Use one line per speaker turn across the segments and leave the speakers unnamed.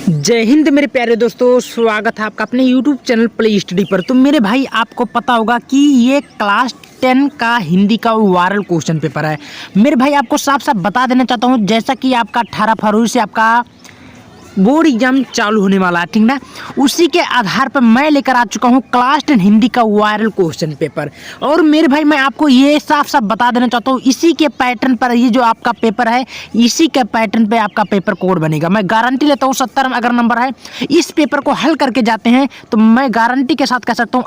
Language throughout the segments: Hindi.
जय हिंद मेरे प्यारे दोस्तों, स्वागत है आपका अपने YouTube चैनल प्ले स्टडी पर। तो मेरे भाई आपको पता होगा कि ये क्लास 10 का हिंदी का वायरल क्वेश्चन पेपर है। मेरे भाई आपको साफ साफ बता देना चाहता हूँ, जैसा कि आपका 18 फरवरी से आपका बोर्ड एग्जाम चालू होने वाला है, ठीक ना। उसी के आधार पर मैं लेकर आ चुका हूँ क्लास 10 हिंदी का वायरल क्वेश्चन पेपर। और मेरे भाई मैं आपको ये साफ साफ बता देना चाहता हूँ, इसी के पैटर्न पर ये जो आपका पेपर है, इसी के पैटर्न पे आपका पेपर कोड बनेगा। मैं गारंटी लेता हूँ 70 अगर नंबर है, इस पेपर को हल करके जाते हैं तो मैं गारंटी के साथ कह सकता हूँ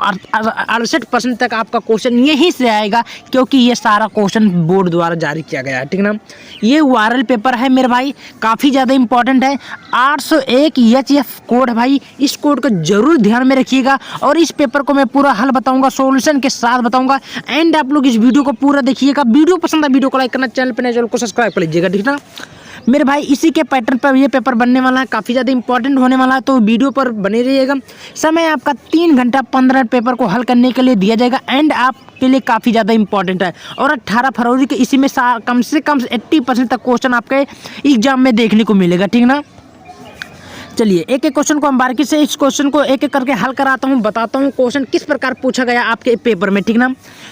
68% तक आपका क्वेश्चन यहीं से आएगा, क्योंकि ये सारा क्वेश्चन बोर्ड द्वारा जारी किया गया है, ठीक ना। ये वायरल पेपर है मेरे भाई, काफ़ी ज़्यादा इंपॉर्टेंट है। 801 HF कोड है भाई, इस कोड को जरूर ध्यान में रखिएगा। और इस पेपर को मैं पूरा हल बताऊंगा, सॉल्यूशन के साथ बताऊंगा। एंड आप लोग इस वीडियो को पूरा देखिएगा। वीडियो पसंद है वीडियो को लाइक करना, चैनल पर नए चैनल को सब्सक्राइब कर लीजिएगा, ठीक ना मेरे भाई। इसी के पैटर्न पर ये पेपर बनने वाला है, काफ़ी ज़्यादा इंपॉर्टेंट होने वाला है, तो वीडियो पर बने रहिएगा। समय आपका 3 घंटा 15 मिनट पेपर को हल करने के लिए दिया जाएगा। एंड आपके लिए काफ़ी ज़्यादा इंपॉर्टेंट है। और 18 फरवरी के इसी में कम से कम 80% तक क्वेश्चन आपके एग्जाम में देखने को मिलेगा, ठीक ना। चलिए एक एक क्वेश्चन को हम बारीकी से इस क्वेश्चन को एक एक करके हल कराता हूँ, बताता हूँ क्वेश्चन किस प्रकार पूछा गया आपके पेपर में, ठीक ना।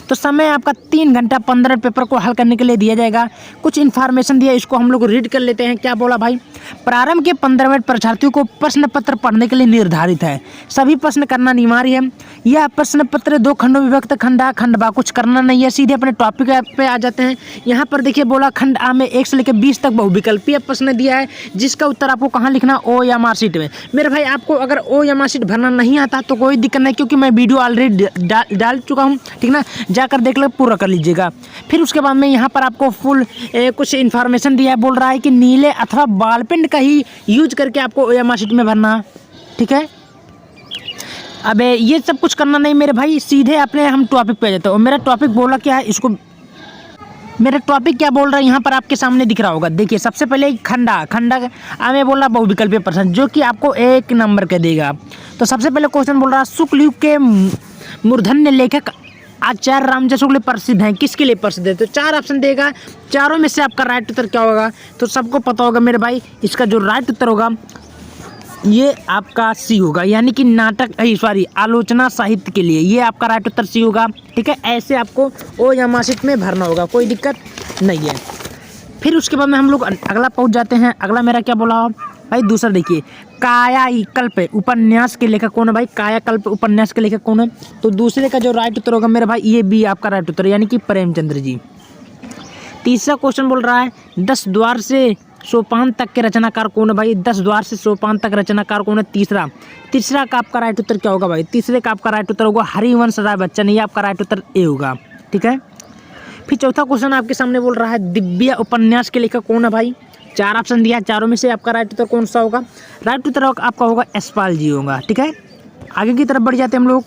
तो समय आपका 3 घंटा 15 मिनट पेपर को हल करने के लिए दिया जाएगा। कुछ इन्फॉर्मेशन दिया, इसको हम लोग रीड कर लेते हैं। क्या बोला भाई, प्रारंभ के 15 मिनट परीक्षार्थियों को प्रश्न पत्र पढ़ने के लिए निर्धारित है। सभी प्रश्न करना अनिवार्य है। यह प्रश्न पत्र 2 खंडों विभक्त, खंड आ खंड बा कुछ करना नहीं है। सीधे अपने टॉपिक पे आ जाते हैं। यहाँ पर देखिए बोला खंड आ में 1 से लेकर 20 तक बहुविकल्पीय प्रश्न दिया है, जिसका उत्तर आपको कहाँ लिखना, ओ या मार्कशीट में। मेरे भाई आपको अगर ओ या मार्कशीट भरना नहीं आता तो कोई दिक्कत नहीं, क्योंकि मैं वीडियो ऑलरेडी डाल चुका हूँ, ठीक ना। जाकर देख लो, पूरा कर लीजिएगा। फिर उसके बाद में यहाँ पर आपको फुल कुछ इन्फॉर्मेशन दिया है। बोल रहा है कि नीले अथवा बॉल पेन का ही यूज करके आपको ओ या मार्कशीट में भरना, ठीक है। अब ये सब कुछ करना नहीं मेरे भाई, सीधे अपने हम टॉपिक पे आ जाते हैं। और मेरा टॉपिक बोला क्या है, इसको मेरा टॉपिक क्या बोल रहा है यहाँ पर आपके सामने दिख रहा होगा। देखिए सबसे पहले खंडा में बोल रहा बहुविकल्पीय प्रश्न, जो कि आपको 1 नंबर के देगा। तो सबसे पहले क्वेश्चन बोल रहा है, शुक्ल युग के मूर्धन्य लेखक आचार्य रामजय शुक्ल प्रसिद्ध हैं, किसके लिए प्रसिद्ध है। तो 4 ऑप्शन देगा, चारों में से आपका राइट उत्तर क्या होगा। तो सबको पता होगा मेरे भाई, इसका जो राइट उत्तर होगा ये आपका सी होगा, यानी कि आलोचना साहित्य के लिए। ये आपका राइट उत्तर सी होगा, ठीक है। ऐसे आपको ओ या मार्कशीट में भरना होगा, कोई दिक्कत नहीं है। फिर उसके बाद में हम लोग अगला पहुंच जाते हैं। अगला मेरा क्या बोला भाई, दूसरा देखिए, कायाकल्प उपन्यास के लेखक कौन है भाई। कायाकल्प उपन्यास के लेखक कौन है। तो दूसरे का जो राइट उत्तर होगा मेरे भाई, ये भी आपका राइट उत्तर, यानी कि प्रेमचंद्र जी। तीसरा क्वेश्चन बोल रहा है, 10 द्वार से सोपान तक के रचनाकार कौन है भाई। 10 द्वार से सोपान तक रचनाकार कौन है। तीसरा का आपका राइट उत्तर क्या होगा भाई। तीसरे का आपका राइट उत्तर होगा हरिवंश राय बच्चन, ये आपका राइट उत्तर ए होगा, ठीक है। फिर चौथा क्वेश्चन आपके सामने बोल रहा है, दिव्या उपन्यास के लेखक कौन है भाई। 4 ऑप्शन दिया, चारों में से आपका राइट उत्तर कौन सा होगा। राइट उत्तर आपका होगा यशपाल जी होगा, ठीक है। आगे की तरफ बढ़ जाते हैं हम लोग।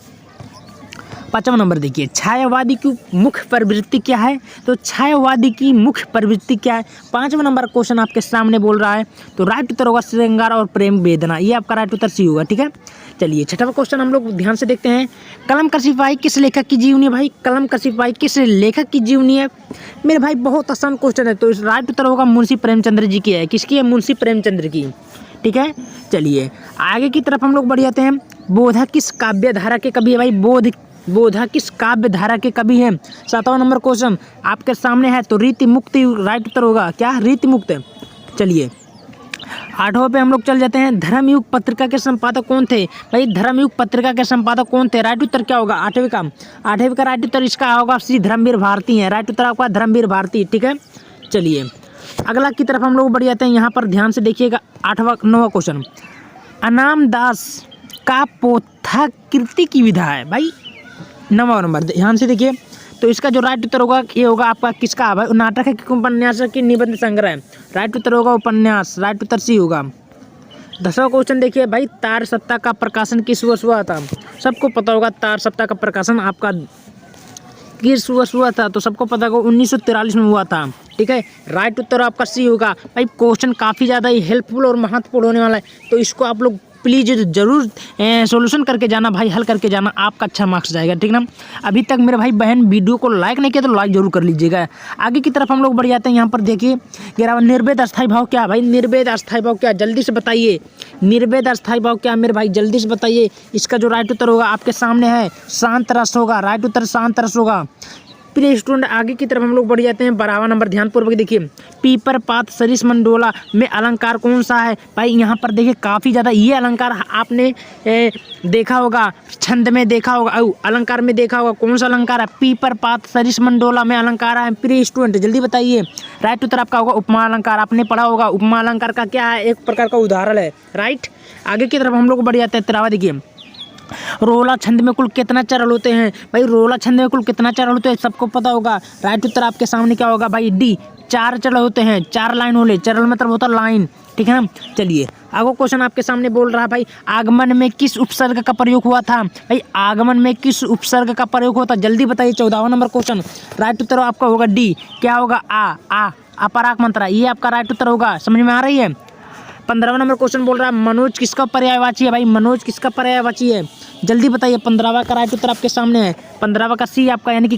5वां नंबर देखिए, छायावादी की मुख्य प्रवृत्ति क्या है। तो छायावादी की मुख्य प्रवृत्ति क्या है, 5वां नंबर क्वेश्चन आपके सामने बोल रहा है। तो राइट उत्तर होगा श्रृंगार और प्रेम वेदना, ये आपका राइट उत्तर सी होगा, ठीक है। चलिए 6वां क्वेश्चन हम लोग ध्यान से देखते हैं। कलम का सिपाही किस लेखक की जीवनी है भाई। कलम का सिपाही किस लेखक की जीवनी है मेरे भाई, बहुत आसान क्वेश्चन है। तो इस राइट उत्तर होगा मुंशी प्रेमचंद्र जी की है। किसकी है, मुंशी प्रेमचंद्र की, ठीक है। चलिए आगे की तरफ हम लोग बढ़ जाते हैं। बोधा किस काव्य धारा के कवि है भाई। बोधा किस काव्य धारा के कवि हैं। 7वां नंबर क्वेश्चन आपके सामने है। तो रीति मुक्त राइट उत्तर होगा, क्या, रीति मुक्त। चलिए 8वां पे हम लोग चल जाते हैं। धर्मयुग पत्रिका के संपादक कौन थे भाई। धर्मयुग पत्रिका के संपादक कौन थे। राइट उत्तर क्या होगा, 8वें का राइट उत्तर इसका होगा श्री धर्मवीर भारती है। राइट उत्तर आपका धर्मवीर भारती, ठीक है। चलिए अगला की तरफ हम लोग बढ़ जाते हैं। यहाँ पर ध्यान से देखिएगा 9वां क्वेश्चन, अनाम दास का पोथा कीर्ति की विधा है भाई। 9वां नंबर ध्यान से देखिए। तो इसका जो राइट उत्तर होगा ये होगा आपका किसका भाई, नाटक है कि उपन्यास की निबंध संग्रह है। राइट उत्तर होगा उपन्यास, राइट उत्तर सी होगा। 10वां क्वेश्चन देखिए भाई, तार सप्ताह का प्रकाशन किस वर्ष हुआ था। सबको पता होगा तार सप्ताह का प्रकाशन आपका किस वर्ष हुआ था। तो सबको पता होगा 1943 में हुआ था, ठीक है। राइट उत्तर आपका सी होगा भाई। क्वेश्चन काफ़ी ज़्यादा ही हेल्पफुल और महत्वपूर्ण होने वाला है, तो इसको आप लोग प्लीज़ ज़रूर सॉल्यूशन करके जाना भाई, हल करके जाना, आपका अच्छा मार्क्स जाएगा, ठीक ना। अभी तक मेरे भाई बहन वीडियो को लाइक नहीं किया तो लाइक जरूर कर लीजिएगा। आगे की तरफ हम लोग बढ़ जाते हैं। यहाँ पर देखिए 11वां, निर्वेद अस्थाई भाव क्या भाई, निर्वेद अस्थाई भाव क्या, जल्दी से बताइए, निर्वेद अस्थाई भाव क्या मेरे भाई, जल्दी से बताइए। इसका जो राइट उत्तर होगा आपके सामने है, शांत रस होगा, राइट उत्तर शांत रस होगा। प्रिय स्टूडेंट आगे की तरफ हम लोग बढ़ जाते हैं। 12वां नंबर ध्यानपूर्वक देखिए, पीपर पात सरिस मंडोला में अलंकार कौन सा है भाई। यहाँ पर देखिए काफ़ी ज़्यादा ये अलंकार आपने देखा होगा, छंद में देखा होगा, अलंकार में देखा होगा। कौन सा अलंकार है, पीपर पात सरिस मंडोला में अलंकार है। प्रिय स्टूडेंट जल्दी बताइए, राइट उत्तर आपका होगा उपमा अलंकार। आपने पढ़ा होगा उपमा अलंकार का क्या है, एक प्रकार का उदाहरण है, राइट। आगे की तरफ हम लोग बढ़ जाते हैं। 13वां देखिए, रोला छंद में कुल कितना चरण होते हैं भाई, रोला छंद में कुल कितना चरण होते हैं सबको पता होगा। राइट उत्तर आपके सामने क्या होगा भाई, डी, 4 चरण होते हैं, 4 लाइन होले, चरण मतलब होता लाइन, ठीक है ना। चलिए आगे क्वेश्चन आपके सामने बोल रहा है भाई, आगमन में किस उपसर्ग का प्रयोग हुआ था भाई, आगमन में किस उपसर्ग का प्रयोग होता, जल्दी बताइए। 14वां नंबर क्वेश्चन, राइट उत्तर आपका होगा डी, क्या होगा, आ अपराग मंत्रा, ये आपका राइट उत्तर होगा, समझ में आ रही है। 15वां नंबर क्वेश्चन बोल रहा है, मनोज किसका पर्यायवाची है भाई, मनोज किसका पर्यायवाची है, जल्दी बताइए। 15वां का राइट उत्तर आपके सामने है, 15वां का सी आपका, यानी कि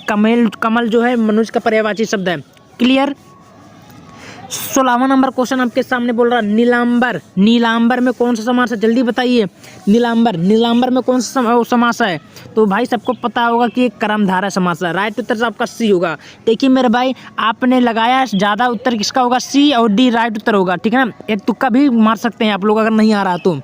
कमल जो है मनोज का पर्यायवाची शब्द है, क्लियर। 16वां नंबर क्वेश्चन आपके सामने बोल रहा है, नीलांबर, नीलांबर में कौन सा समास है, जल्दी बताइए। नीलांबर में कौन सा समास है, तो भाई सबको पता होगा कि एक कर्मधारय समास है, राइट उत्तर आपका सी होगा। देखिए मेरे भाई आपने लगाया ज़्यादा, उत्तर किसका होगा, सी और डी राइट उत्तर होगा, ठीक है ना। एक तुक्का भी मार सकते हैं आप लोग अगर नहीं आ रहा तो।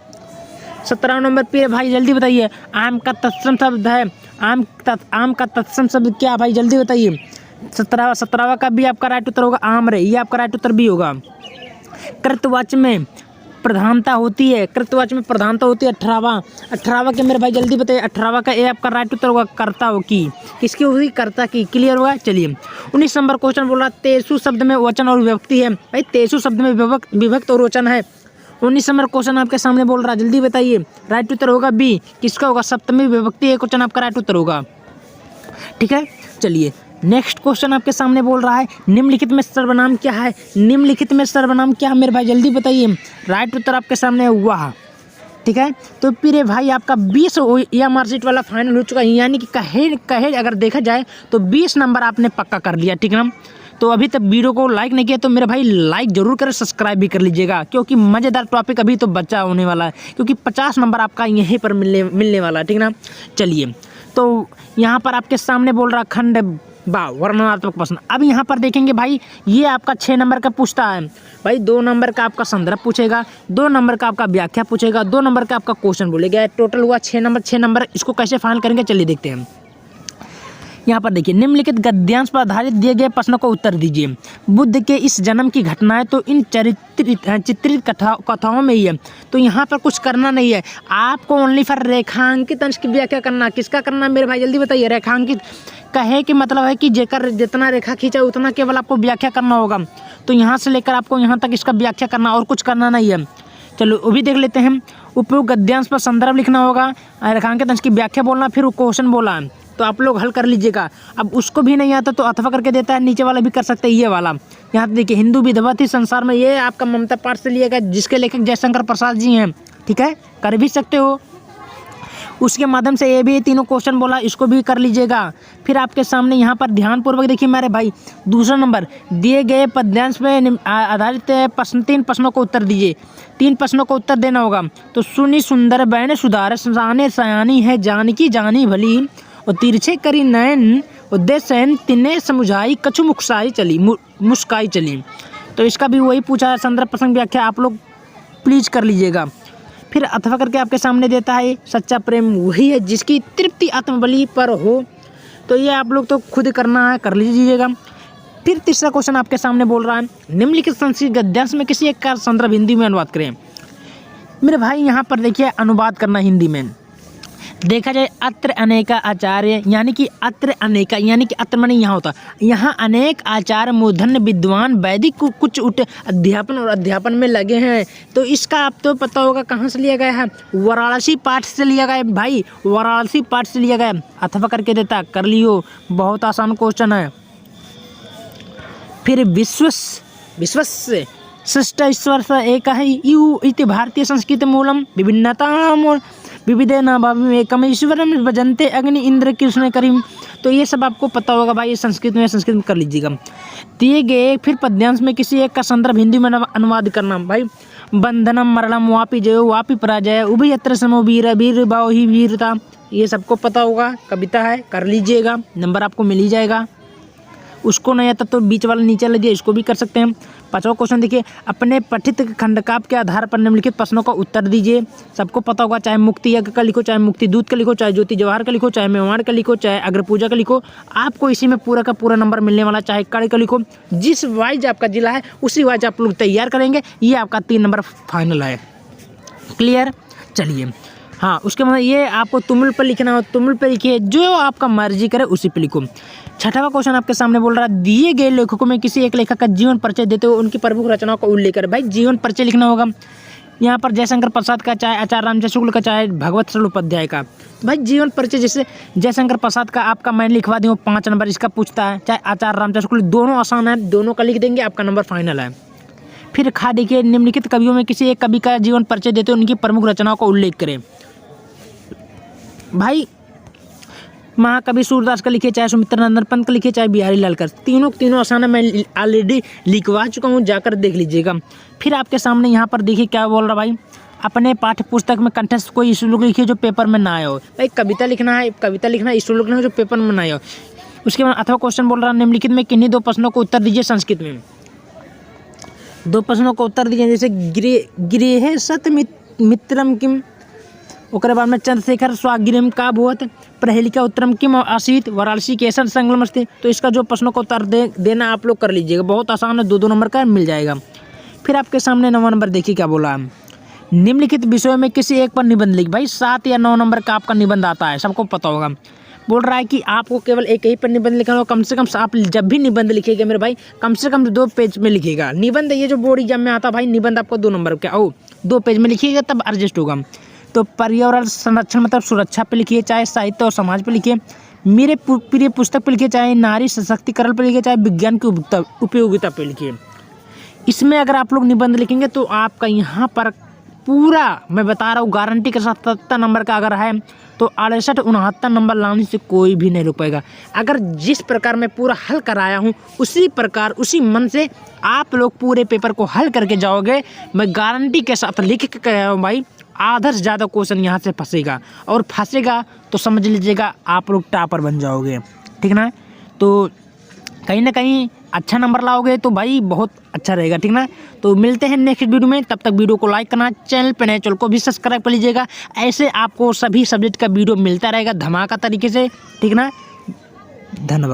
17 नंबर पे भाई जल्दी बताइए, आम का तत्सम शब्द है, आम का तत्सम शब्द क्या भाई, जल्दी बताइए। 17वां का भी आपका राइट उत्तर होगा आम्र, ये आपका राइट उत्तर भी होगा। कृतवाच्य में प्रधानता होती है, कृतवाच्य में प्रधानता होती है। 18वां के मेरे भाई जल्दी बताइए। 18वां का ए आपका राइट उत्तर होगा कर्ता हो की, किसकी होगी, कर्ता की, क्लियर होगा। चलिए 19 नंबर क्वेश्चन बोल रहा है, तेसु शब्द में वचन और विभक्ति है भाई, तेसु शब्द में विभक्त और वचन है। 19 नंबर क्वेश्चन आपके सामने बोल रहा है, जल्दी बताइए। राइट उत्तर होगा बी, किसका होगा, सप्तमी विभक्ति एक वचन आपका राइट उत्तर होगा, ठीक है। चलिए नेक्स्ट क्वेश्चन आपके सामने बोल रहा है, निम्नलिखित में सर्वनाम क्या है, निम्नलिखित में सर्वनाम क्या है मेरे भाई, जल्दी बताइए। राइट उत्तर आपके सामने है वाह, ठीक है। तो फिर भाई आपका 20 या मार्कशीट वाला फाइनल हो चुका है, यानी कि कहे अगर देखा जाए तो 20 नंबर आपने पक्का कर लिया, ठीक है ना। तो अभी तक वीडियो को लाइक नहीं किया तो मेरे भाई लाइक जरूर करें, सब्सक्राइब भी कर लीजिएगा, क्योंकि मज़ेदार टॉपिक अभी तो बच्चा होने वाला है, क्योंकि 50 नंबर आपका यहीं पर मिलने वाला है, ठीक ना। चलिए तो यहाँ पर आपके सामने बोल रहा खंड वर्णनात्मक प्रश्न। अब यहाँ पर देखेंगे भाई, ये आपका 6 नंबर का पूछता है भाई, 2 नंबर का आपका संदर्भ पूछेगा, 2 नंबर का आपका व्याख्या पूछेगा, 2 नंबर का आपका क्वेश्चन बोलेगा, टोटल हुआ 6 नंबर। इसको कैसे फाइनल करेंगे चलिए देखते हैं। यहाँ पर देखिए, निम्नलिखित गद्यांश पर आधारित दिए गए प्रश्नों को उत्तर दीजिए। बुद्ध के इस जन्म की घटनाएं तो इन चित्रित कथाओं में ही है, तो यहाँ पर कुछ करना नहीं है, आपको ओनली फॉर रेखांकित अंश की व्याख्या करना। किसका करना मेरे भाई जल्दी बताइए। रेखांकित कहे कि मतलब है कि जेकर जितना रेखा खींचा उतना केवल आपको व्याख्या करना होगा, तो यहाँ से लेकर आपको यहाँ तक इसका व्याख्या करना, और कुछ करना नहीं है। चलो वो भी देख लेते हैं। उपयुक्त गद्यांश पर संदर्भ लिखना होगा, रेखांकित अंश की व्याख्या बोलना, फिर वो क्वेश्चन बोला, तो आप लोग हल कर लीजिएगा। अब उसको भी नहीं आता तो अथवा करके देता है, नीचे वाला भी कर सकते हैं, ये वाला। यहाँ देखिए, हिंदू विधवा थी संसार में, ये आपका ममता पाठ से लिया गया, जिसके लेखक जयशंकर प्रसाद जी हैं, ठीक है, कर भी सकते हो। उसके माध्यम से ये भी तीनों क्वेश्चन बोला, इसको भी कर लीजिएगा। फिर आपके सामने यहाँ पर ध्यानपूर्वक देखिए मेरे भाई, दूसरा नंबर दिए गए पद्यांश में आधारित प्रश्न 3 प्रश्नों को उत्तर दीजिए। 3 प्रश्नों को उत्तर देना होगा। तो सुनी सुंदर बैन सुधार सजाने सयानी है जानकी जानी भली, और तिरछे करी नयन उद्देश्य तिन्ने समुझाई कछु मुस्काई चली। तो इसका भी वही पूछा है, संदर्भ प्रसंग व्याख्या आप लोग प्लीज कर लीजिएगा। फिर अथवा करके आपके सामने देता है, सच्चा प्रेम वही है जिसकी तृप्ति आत्मबली पर हो, तो ये आप लोग तो खुद करना है, कर लीजिएगा। फिर तीसरा क्वेश्चन आपके सामने बोल रहा है, निम्नलिखित संस्कृत गद्यांश में किसी एक का संदर्भ हिंदी में अनुवाद करें। मेरे भाई यहाँ पर देखिए, अनुवाद करना हिंदी में देखा जाए, अत्र अनेका आचार्य, यानी कि अत्र अनेका, यानी कि अत्र माने यहाँ होता, यहाँ अनेक आचार्य मूर्धन्य विद्वान वैदिक कुछ उठ अध्यापन और अध्यापन में लगे हैं। तो इसका आप तो पता होगा कहाँ से लिया गया है, वाराणसी पाठ से लिया गया भाई, वाराणसी पाठ से लिया गया। अथवा करके देता, कर लियो, बहुत आसान क्वेश्चन है। फिर विश्वस्य सृष्टैश्वर स एकः यु इति भारतीय संस्कृत मूलम विभिन्नताम विविधेन भवेकम ईश्वरम भजन्ते अग्नि इंद्र कृष्ण करीम। तो ये सब आपको पता होगा भाई, ये संस्कृत में कर लीजिएगा। दिए गए फिर पद्यांश में किसी एक का संदर्भ हिंदी में अनुवाद करना भाई। बंधनम मरणम वापि जयो वापि पराजय उभयत्र समो वीर वीर भाव ही वीरता, ये सबको पता होगा, कविता है, कर लीजिएगा, नंबर आपको मिल ही जाएगा। उसको नहीं आता तो बीच वाला नीचे ले दिया, इसको भी कर सकते हैं। 5वां क्वेश्चन देखिए, अपने पठित खंडकाव्य के आधार पर निम्नलिखित प्रश्नों का उत्तर दीजिए। सबको पता होगा, चाहे मुक्ति यज्ञ का लिखो, चाहे मुक्ति दूत का लिखो, चाहे ज्योति जवाहर का लिखो, चाहे मेवाड़ का लिखो, चाहे अग्र पूजा का लिखो, आपको इसी में पूरा का पूरा नंबर मिलने वाला। चाहे कड़ी का लिखो, जिस वाइज आपका जिला है उसी वाइज आप लोग तैयार करेंगे, ये आपका 3 नंबर फाइनल है। क्लियर, चलिए। हाँ, उसके बाद ये आपको तुमुल पर लिखना हो, तुमुल पर लिखिए, जो आपका मर्जी करे उसी पे लिखो। 6वां क्वेश्चन आपके सामने बोल रहा है, दिए गए लेखकों में किसी एक लेखक का जीवन परिचय देते हुए उनकी प्रमुख रचनाओं का उल्लेख करें। भाई जीवन परिचय लिखना होगा। यहाँ पर जयशंकर प्रसाद का, चाहे आचार्य रामचंद्र शुक्ल का, चाहे भगवत सरल उपाध्याय का। भाई जीवन परिचय जैसे जयशंकर प्रसाद का आपका मैं लिखवा दूँ 5 नंबर इसका पूछता है, चाहे आचार्य रामचंद्र शुक्ल, दोनों आसान है, दोनों का लिख देंगे, आपका नंबर फाइनल है। फिर खा देखिए, निम्नलिखित कवियों में किसी एक कवि का जीवन परिचय देते हुए उनकी प्रमुख रचनाओं का उल्लेख करें। भाई महाकवि सूरदास का लिखे, चाहे सुमित्रानंदन पंत का लिखे, चाहे बिहारी लाल का, तीनों आसान है, मैं ऑलरेडी लिखवा चुका हूँ, जाकर देख लीजिएगा। फिर आपके सामने यहाँ पर देखिए क्या बोल रहा भाई, अपने पाठ्य पुस्तक में कंठस्थ कोई श्लोक लिखिए जो पेपर में ना आया हो। भाई कविता लिखना है, कविता लिखना, श्लोक लिखना जो पेपर में ना आया हो। उसके बाद अथवा क्वेश्चन बोल रहा है, निम्नलिखित में किन्हीं 2 प्रश्नों को उत्तर दीजिए संस्कृत में। 2 प्रश्नों को उत्तर दीजिए, जैसे गृहे सत मित्रम किम, ओकरे बाद में चंद्रशेखर स्वागिरम का भूत, प्रहेलिका उत्तरम किम आसीत, वाराणसी केसर संगम अस्ति। तो इसका जो प्रश्नों का उत्तर देना आप लोग कर लीजिएगा, बहुत आसान है, 2 नंबर का मिल जाएगा। फिर आपके सामने 9वां नंबर देखिए क्या बोला है, निम्नलिखित विषयों में किसी एक पर निबंध लिख। भाई 7 या 9 नंबर का आपका निबंध आता है, सबको पता होगा। बोल रहा है कि आपको केवल एक ही पर निबंध लिखना होगा। कम से कम आप जब भी निबंध लिखिएगा मेरे भाई, कम से कम 2 पेज में लिखिएगा। निबंध ये जो बोर्ड एग्जाम में आता भाई, निबंध आपको 2 नंबर का 2 पेज में लिखिएगा, तब एडजस्ट होगा। तो पर्यावरण संरक्षण मतलब सुरक्षा पे लिखिए, चाहे साहित्य और समाज पे लिखिए, मेरे प्रिय पुस्तक पे लिखिए, चाहे नारी सशक्तिकरण पे लिखिए, चाहे विज्ञान की उपयोगिता पे लिखिए। इसमें अगर आप लोग निबंध लिखेंगे तो आपका यहाँ पर पूरा मैं बता रहा हूँ गारंटी के साथ 77 नंबर का अगर है तो 68-69 नंबर लाने से कोई भी नहीं रुक पाएगा। अगर जिस प्रकार मैं पूरा हल कराया हूँ उसी प्रकार उसी मन से आप लोग पूरे पेपर को हल करके जाओगे, मैं गारंटी के साथ लिख के कह रहा हूँ भाई, आधा से ज़्यादा क्वेश्चन यहाँ से फंसेगा, और फंसेगा तो समझ लीजिएगा आप लोग टॉपर बन जाओगे, ठीक ना। तो कहीं ना कहीं अच्छा नंबर लाओगे तो भाई बहुत अच्छा रहेगा, ठीक ना। तो मिलते हैं नेक्स्ट वीडियो में, तब तक वीडियो को लाइक करना, चैनल पे नए चैनल को भी सब्सक्राइब कर लीजिएगा। ऐसे आपको सभी सब्जेक्ट का वीडियो मिलता रहेगा धमाका तरीके से, ठीक ना। धन्यवाद।